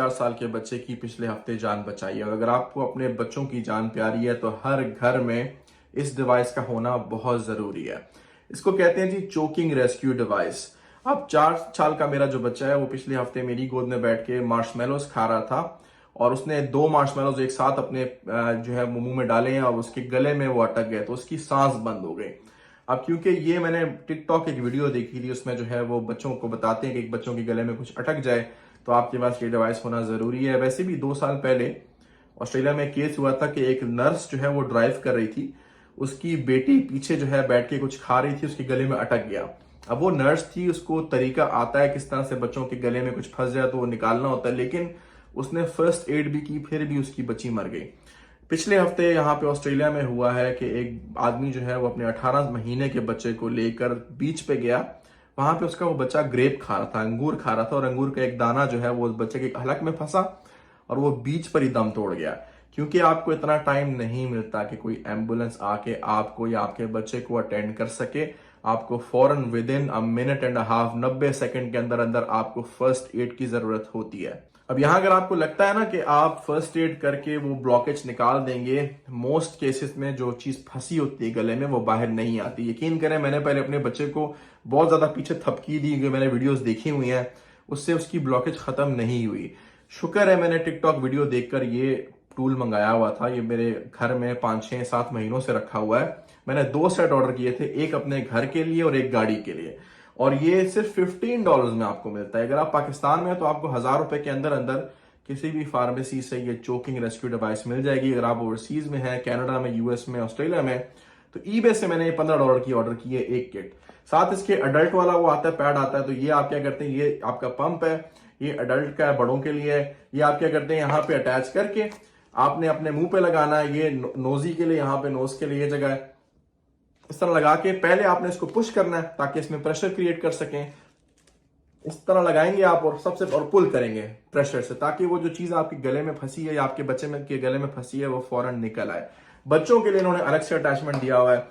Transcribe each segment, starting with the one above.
4 साल के बच्चे की पिछले हफ्ते जान बचाई है। और अगर आपको अपने बच्चों की जान प्यारी है तो हर घर में इस डिवाइस का होना बहुत जरूरी है। इसको कहते हैं जी चोकिंग रेस्क्यू डिवाइस। अब 4 साल का मेरा जो बच्चा है वो पिछले हफ्ते मेरी गोद में बैठ के मार्शमेलोस खा रहा था और उसने 2 मार्शमेलोस एक साथ अपने जो है मुंह में डाले हैं और उसके गले में वो अटक गए तो उसकी सांस बंद हो गई। अब क्योंकि ये मैंने टिकटॉक एक वीडियो देखी थी, उसमें जो है वो बच्चों को बताते हैं कि एक बच्चों के गले में कुछ अटक जाए तो आपके पास ये डिवाइस होना जरूरी है। वैसे भी 2 साल पहले ऑस्ट्रेलिया में केस हुआ था कि एक नर्स जो है वो ड्राइव कर रही थी, उसकी बेटी पीछे जो है बैठ के कुछ खा रही थी, उसके गले में अटक गया। अब वो नर्स थी, उसको तरीका आता है किस तरह से बच्चों के गले में कुछ फंस जाए तो वो निकालना होता है, लेकिन उसने फर्स्ट एड भी की, फिर भी उसकी बच्ची मर गई। पिछले हफ्ते यहाँ पे ऑस्ट्रेलिया में हुआ है कि एक आदमी जो है वो अपने 18 महीने के बच्चे को लेकर बीच पे गया। वहां पे उसका वो बच्चा ग्रेप खा रहा था, अंगूर खा रहा था और अंगूर का एक दाना जो है वो उस बच्चे के हलक में फंसा और वो बीच पर ही दम तोड़ गया। क्योंकि आपको इतना टाइम नहीं मिलता कि कोई एम्बुलेंस आके आपको या आपके बच्चे को अटेंड कर सके। आपको फौरन with in a minute and half 90 second के अंदर अंदर आपको फर्स्ट एड की जरूरत होती है। अब यहां अगर आपको लगता है ना कि आप फर्स्ट एड करके वो ब्लॉकेज निकाल देंगे, मोस्ट केसेस में जो चीज फंसी होती है गले में वो बाहर नहीं आती। यकीन करें, मैंने पहले अपने बच्चे को बहुत ज्यादा पीछे थपकी दी, जो मैंने वीडियोस देखी हुई हैं, उससे उसकी ब्लॉकेज खत्म नहीं हुई। शुक्र है मैंने टिकटॉक वीडियो देखकर ये टूल मंगाया हुआ था। ये मेरे घर में 5-6-7 महीनों से रखा हुआ है। मैंने 2 सेट ऑर्डर किए थे, एक अपने घर के लिए और एक गाड़ी के लिए, और ये सिर्फ $15 में आपको मिलता है। अगर आप पाकिस्तान में हैं तो आपको 1000 रुपए के अंदर अंदर किसी भी फार्मेसी से ये चोकिंग रेस्क्यू डिवाइस मिल जाएगी। अगर आप ओवरसीज में हैं, कनाडा में, यूएस में, ऑस्ट्रेलिया में, तो ईबे से मैंने $15 की ऑर्डर की है एक किट। साथ इसके अडल्ट वाला वो आता है, पैड आता है। तो ये आप क्या करते हैं, ये आपका पंप है, ये अडल्ट का है, बड़ों के लिए है। ये आप क्या करते हैं, यहाँ पे अटैच करके आपने अपने मुंह पे लगाना है। ये नोजी के लिए, यहाँ पे नोज के लिए जगह है। इस तरह लगा के पहले आपने इसको पुश करना है ताकि इसमें प्रेशर क्रिएट कर सकें। इस तरह लगाएंगे आप और पुल करेंगे प्रेशर से, ताकि वो जो चीज आपके गले में फंसी है या आपके बच्चे में के गले में फंसी है वो फौरन निकल आए। बच्चों के लिए इन्होंने अलग से अटैचमेंट दिया हुआ है।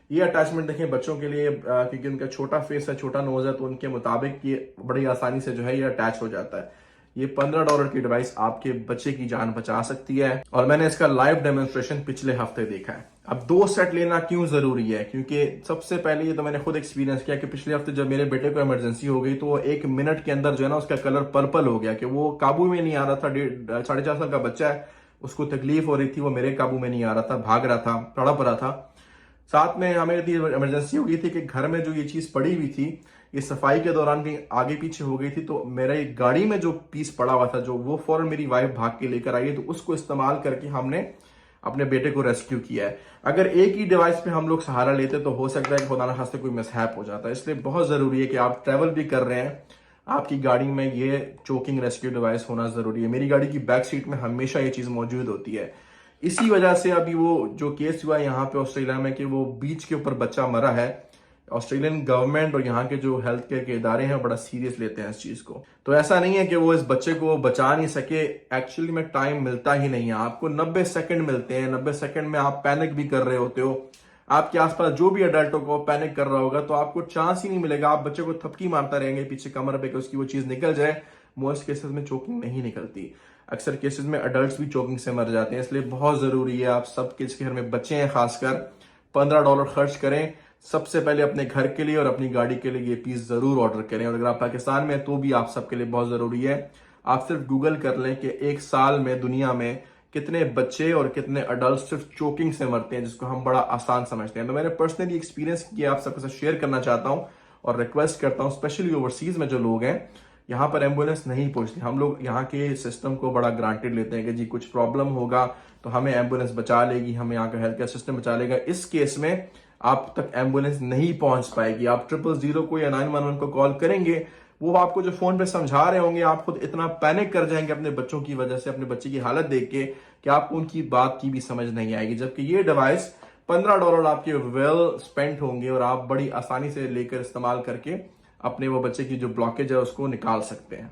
ये अटैचमेंट देखें बच्चों के लिए, क्योंकि उनका छोटा फेस है, छोटा नोज है, तो उनके मुताबिक ये बड़ी आसानी से जो है ये अटैच हो जाता है। ये $15 की डिवाइस आपके बच्चे की जान बचा सकती है और मैंने इसका लाइव डेमोन्स्ट्रेशन पिछले हफ्ते देखा है। अब 2 सेट लेना क्यों जरूरी है, क्योंकि सबसे पहले ये तो मैंने खुद एक्सपीरियंस किया कि पिछले हफ्ते जब मेरे बेटे को इमरजेंसी हो गई तो 1 मिनट के अंदर जो है ना उसका कलर पर्पल हो गया, कि वो काबू में नहीं आ रहा था। 4.5 साल का बच्चा है, उसको तकलीफ हो रही थी, वो मेरे काबू में नहीं आ रहा था, भाग रहा था, तड़प रहा था। साथ में हमें इमरजेंसी हो गई थी कि घर में जो ये चीज पड़ी हुई थी, ये सफाई के दौरान कहीं आगे पीछे हो गई थी, तो मेरे गाड़ी में जो पीस पड़ा हुआ था, जो वो फौरन मेरी वाइफ भाग के लेकर आई है, तो उसको इस्तेमाल करके हमने अपने बेटे को रेस्क्यू किया है। अगर एक ही डिवाइस पे हम लोग सहारा लेते तो हो सकता है कि खुदा न खास्ते कोई मिसहैप हो जाता है। इसलिए बहुत जरूरी है कि आप ट्रैवल भी कर रहे हैं, आपकी गाड़ी में ये चोकिंग रेस्क्यू डिवाइस होना जरूरी है। मेरी गाड़ी की बैक सीट में हमेशा ये चीज मौजूद होती है। इसी वजह से अभी वो जो केस हुआ यहाँ पे ऑस्ट्रेलिया में कि वो बीच के ऊपर बच्चा मरा है, ऑस्ट्रेलियन गवर्नमेंट और यहाँ के जो हेल्थ केयर के इदारे हैं बड़ा सीरियस लेते हैं इस चीज को। तो ऐसा नहीं है कि वो इस बच्चे को बचा नहीं सके, एक्चुअली में टाइम मिलता ही नहीं है आपको। 90 सेकंड मिलते हैं। 90 सेकंड में आप पैनिक भी कर रहे होते हो, आपके आसपास जो भी अडल्ट को पैनिक कर रहा होगा, तो आपको चांस ही नहीं मिलेगा। आप बच्चे को थपकी मारता रहेंगे पीछे कमर पे कि उसकी वो चीज निकल जाए। मोस्ट केसेस में चोकिंग नहीं निकलती, अक्सर केसेस में अडल्ट भी चोकिंग से मर जाते हैं। इसलिए बहुत जरूरी है आप सबके जिसके घर में बच्चे हैं खासकर $15 खर्च करें सबसे पहले अपने घर के लिए और अपनी गाड़ी के लिए ये पीस जरूर ऑर्डर करें। और अगर आप पाकिस्तान में हैं तो भी आप सबके लिए बहुत जरूरी है। आप सिर्फ गूगल कर लें कि एक साल में दुनिया में कितने बच्चे और कितने अडल्ट सिर्फ चोकिंग से मरते हैं, जिसको हम बड़ा आसान समझते हैं। तो मैंने पर्सनली एक्सपीरियंस किया, आप सबके साथ शेयर करना चाहता हूं और रिक्वेस्ट करता हूं, स्पेशली ओवरसीज में जो लोग हैं, यहाँ पर एम्बुलेंस नहीं पहुंचती। हम लोग यहाँ के सिस्टम को बड़ा ग्रांटेड लेते हैं कि जी कुछ प्रॉब्लम होगा तो हमें एम्बुलेंस बचा लेगी, हमें यहाँ का हेल्थ केयर सिस्टम बचा लेगा। इस केस में आप तक एम्बुलेंस नहीं पहुंच पाएगी। आप 000 को या 911 को कॉल करेंगे, वो आपको जो फोन पे समझा रहे होंगे, आप खुद इतना पैनिक कर जाएंगे अपने बच्चों की वजह से, अपने बच्चे की हालत देख के, कि आपको उनकी बात की भी समझ नहीं आएगी। जबकि ये डिवाइस $15 आपके वेल स्पेंट होंगे और आप बड़ी आसानी से लेकर इस्तेमाल करके अपने वो बच्चे की जो ब्लॉकेज है उसको निकाल सकते हैं।